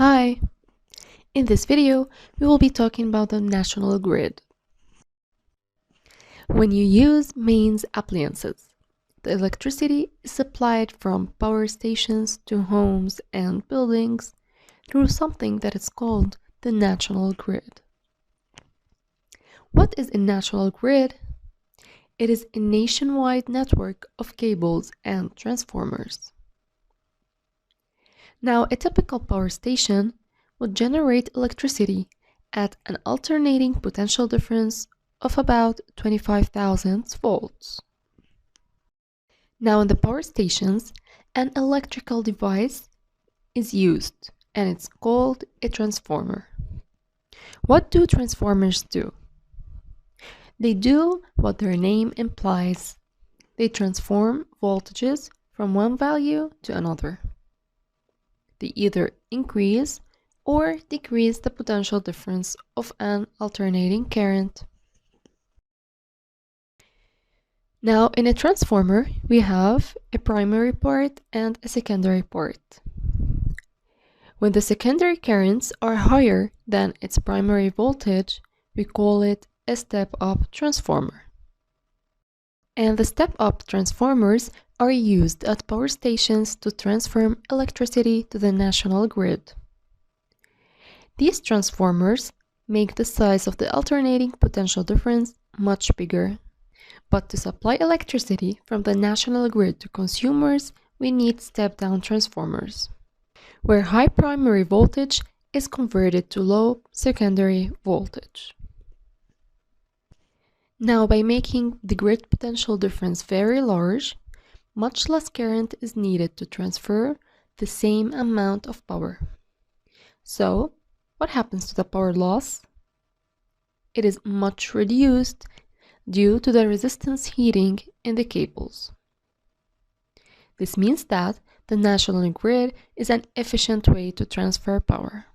Hi! In this video, we will be talking about the national grid. When you use mains appliances, the electricity is supplied from power stations to homes and buildings through something that is called the national grid. What is a national grid? It is a nationwide network of cables and transformers. Now, a typical power station would generate electricity at an alternating potential difference of about 25,000 volts. Now in the power stations, an electrical device is used and it's called a transformer. What do transformers do? They do what their name implies. They transform voltages from one value to another. They either increase or decrease the potential difference of an alternating current. Now, in a transformer, we have a primary part and a secondary part. When the secondary currents are higher than its primary voltage, we call it a step-up transformer. And the step-up transformers are used at power stations to transfer electricity to the national grid. These transformers make the size of the alternating potential difference much bigger. But to supply electricity from the national grid to consumers, we need step-down transformers, where high primary voltage is converted to low secondary voltage. Now, by making the grid potential difference very large, much less current is needed to transfer the same amount of power. So, what happens to the power loss? It is much reduced due to the resistance heating in the cables. This means that the national grid is an efficient way to transfer power.